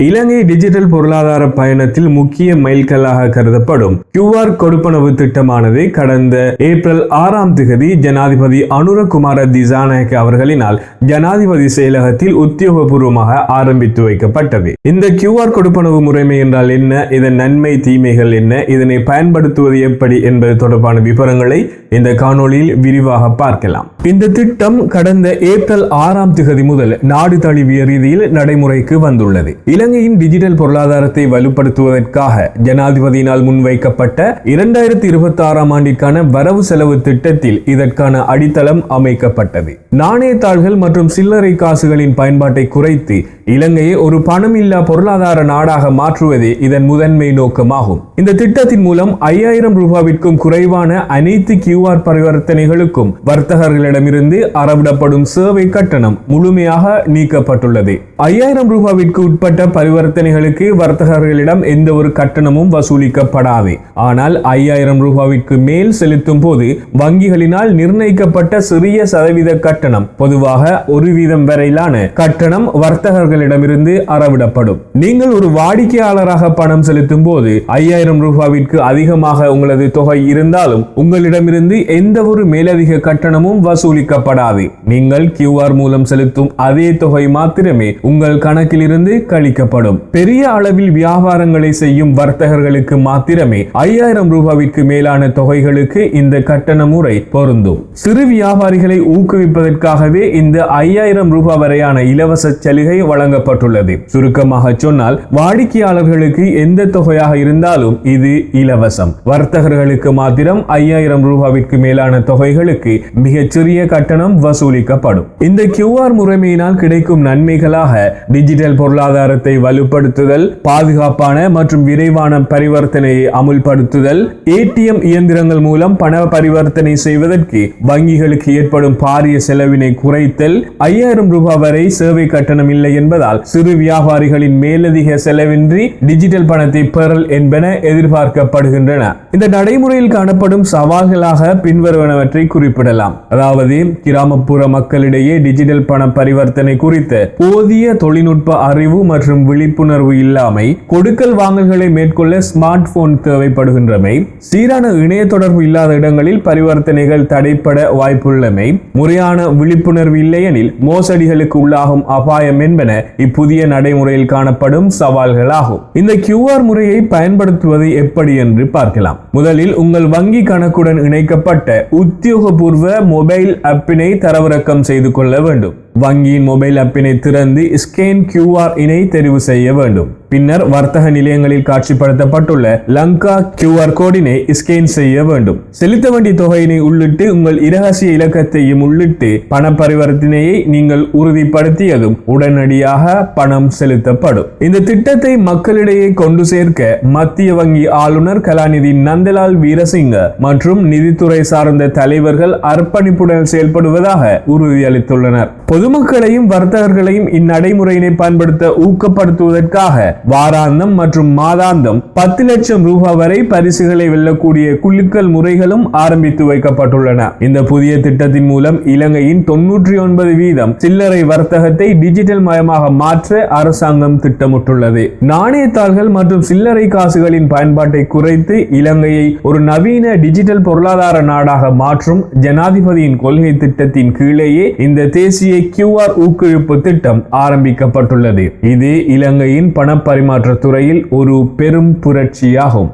இலங்கை digital பொருளாதார பயணத்தில் முக்கிய மைல்கல்லாக கருதப்படும் QR கொடுப்பனவு திட்டமானது கடந்த ஏப்ரல் 6ஆம் தேதி ஜனாதிபதி அனுரகுமார திசாநாயக்க அவர்களினால் ஜனாதிபதி செயலகத்தில் உத்தியோகபூர்வமாக ஆரம்பித்து வைக்கப்பட்டது. இந்த QR கொடுப்பனவு முறைமை என்றால் என்ன, இதன் நன்மை தீமைகள் என்ன, இதனை பயன்படுத்துவது எப்படி என்பது தொடர்பான விவரங்களை இந்த காணொளியில் விரிவாக பார்க்கலாம். இந்த திட்டம் கடந்த ஏப்ரல் 6ஆம் தேதி முதல் நாடு தழுவிய ரீதியில் நடைமுறைக்கு வந்துள்ளது. இலங்கையின் டிஜிட்டல் பொருளாதாரத்தை வலுப்படுத்துவதற்காக ஜனாதிபதியினால் முன்வைக்கப்பட்ட 2026ஆம் ஆண்டிற்கான வரவு செலவு திட்டத்தில் இதற்கான அடித்தளம் அமைக்கப்பட்டது. நாணயத்தாள்கள் மற்றும் சில்லறை காசுகளின் பயன்பாட்டை குறைத்து இலங்கையை ஒரு பணமில்லா பொருளாதார நாடாக மாற்றுவதே இதன் முதன்மை நோக்கமாகும். இந்த திட்டத்தின் மூலம் 5000 ரூபாவிற்கும் குறைவான அனைத்து QR பரிவர்த்தனைகளுக்கும் வர்த்தகர்களிடமிருந்து அறவிடப்படும் சேவை கட்டணம் முழுமையாக நீக்கப்பட்டுள்ளது. 5000 ரூபாவிற்கு உட்பட்ட பரிவர்த்தனைகளுக்கு வர்த்தகர்களிடம் எந்த ஒரு கட்டணமும் வசூலிக்கப்படாது. ஆனால் 5000 ரூபாவிற்கு மேல் செலுத்தும் போது வங்கிகளினால் நிர்ணயிக்கப்பட்ட சிறிய சதவீத கட்டணம், பொதுவாக 1% வரையிலான கட்டணம் வர்த்தகர்களிடமிருந்து அறவிடப்படும். நீங்கள் ஒரு வாடிக்கையாளராக பணம் செலுத்தும் போது 5000 ரூபாவிற்கு அதிகமாக உங்களது தொகை இருந்தாலும் உங்களிடமிருந்து எந்த ஒரு மேலதிக கட்டணமும் வசூலிக்கப்படாது. நீங்கள் QR மூலம் செலுத்தும் அதே தொகை மாத்திரமே உங்கள் கணக்கில் இருந்து கழிக்கப்படும். பெரிய அளவில் வியாபாரங்களை செய்யும் வர்த்தகர்களுக்கு மாத்திரமே 5000 ரூபாவிற்கு மேலான தொகைகளுக்கு இந்த கட்டண முறை பொருந்தும். சிறு வியாபாரிகளை ஊக்குவிப்பதற்காகவே இந்த 5000 ரூபாய் வரையான இலவச சலுகை வழங்கப்பட்டுள்ளது. சுருக்கமாக சொன்னால் வாடிக்கையாளர்களுக்கு எந்த தொகையாக இருந்தாலும் இது இலவசம். வர்த்தகர்களுக்கு மாத்திரம் 5000 ரூபாவிற்கு மேலான தொகைகளுக்கு மிகச்சிறிய கட்டணம் வசூலிக்கப்படும். இந்த QR முறைமையினால் கிடைக்கும் நன்மைகளாக டிஜிட்டல் பொருளாதாரத்தை வலுப்படுத்துதல், பாதுகாப்பான மற்றும் விரைவான பரிவர்த்தனையை அமுல்படுத்துதல், ATM இயந்திரங்கள் மூலம் பண பரிவர்த்தனை செய்வதற்கு வங்கிகளுக்கு ஏற்படும் பாரிய செலவினை குறைத்தல், 5000 ரூபாய் வரை சேவை கட்டணம் இல்லை என்பதால் சிறு வியாபாரிகளின் மேலதிக செலவின்றி டிஜிட்டல் பணத்தை பெறல் என்பன எதிர்பார்க்கப்படுகின்றன. இந்த நடைமுறையில் காணப்படும் சவால்களாக பின்வருவனவற்றை குறிப்பிடலாம். அதாவது, கிராமப்புற மக்களிடையே டிஜிட்டல் பண பரிவர்த்தனை குறித்த போதிய தொழில்நுட்ப அறிவு மற்றும் விழிப்புணர்வு இல்லாமை, கொடுக்கல் வாங்கல்களை மேற்கொள்ள ஸ்மார்ட் போன் தேவைப்படுகின்றமை, சீரான இணைய தொடர்பு இல்லாத இடங்களில் பரிவர்த்தனைகள் தடைப்பட வாய்ப்புள்ளமை, முறையான விழிப்புணர்வு இல்லையெனில் மோசடிகளுக்கு உள்ளாகும் அபாயம் என்பன இப்புதிய நடைமுறையில் காணப்படும் சவால்களாகும். இந்த QR முறையை பயன்படுத்துவது எப்படி என்று பார்க்கலாம். முதலில் உங்கள் வங்கி கணக்குடன் இணைக்கப்பட்ட உத்தியோகபூர்வ மொபைல் ஆப்பினை தரவிறக்கம் செய்து கொள்ள வேண்டும். வங்கியின் மொபைல் ஆப்பினை திறந்து ஸ்கேன் QR இனை தெரிவு செய்ய வேண்டும். பின்னர் வர்த்தக நிலையங்களில் காட்சிப்படுத்தப்பட்டுள்ள லங்கா QR கோடினை ஸ்கேன் செய்ய வேண்டும். செலுத்த வேண்டிய தொகையினை உள்ளிட்டு உங்கள் இரகசிய இலக்கத்தையும் உள்ளிட்டு பண பரிவர்த்தனையை நீங்கள் உறுதிப்படுத்தியதும் உடனடியாக பணம் செலுத்தப்படும். இந்த திட்டத்தை மக்களிடையே கொண்டு சேர்க்க மத்திய வங்கி ஆளுநர் கலாநிதி நந்தலால் வீரசிங்க மற்றும் நிதித்துறை சார்ந்த தலைவர்கள் அர்ப்பணிப்புடன் செயல்படுவதாக உறுதியளித்துள்ளனர். பொதுமக்களையும் வர்த்தகர்களையும் இந்நடைமுறையினை பயன்படுத்த ஊக்கப்படுத்துவதற்காக வாராந்தம் மற்றும் மாதாந்தம் 10 லட்சம் ரூபாய் வரை பரிசுகளை வெல்லக்கூடிய குலுக்கல் முறைகளும் ஆரம்பித்து வைக்கப்பட்டுள்ளன. இந்த புதிய திட்டத்தின் மூலம் இலங்கையின் 99% சில்லறை வர்த்தகத்தை டிஜிட்டல் மயமாக மாற்ற அரசாங்கம் திட்டமிட்டுள்ளது. நாணயத்தாள்கள் மற்றும் சில்லறை காசுகளின் பயன்பாட்டை குறைத்து இலங்கையை ஒரு நவீன டிஜிட்டல் பொருளாதார நாடாக மாற்றும் ஜனாதிபதியின் கொள்கை திட்டத்தின் கீழேயே இந்த தேசிய QR ஊக்குவிப்பு திட்டம் ஆரம்பிக்கப்பட்டுள்ளது. இது இலங்கையின் பண பரிமாற்ற துறையில் ஒரு பெரும் புரட்சியாகும்.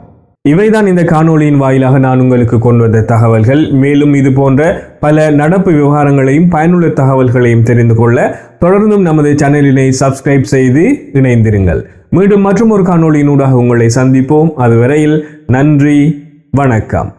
இவைதான் இந்த காணொளியின் வாயிலாக நான் உங்களுக்கு கொண்டு வந்த தகவல்கள். மேலும் இது போன்ற பல நடப்பு விவகாரங்களையும் பயனுள்ள தகவல்களையும் தெரிந்து கொள்ள தொடர்ந்தும் நமது சேனலினை சப்ஸ்கிரைப் செய்து இணைந்திருங்கள். மீண்டும் மற்றும் ஒரு காணொளியினூடாக உங்களை சந்திப்போம். அதுவரையில் நன்றி, வணக்கம்.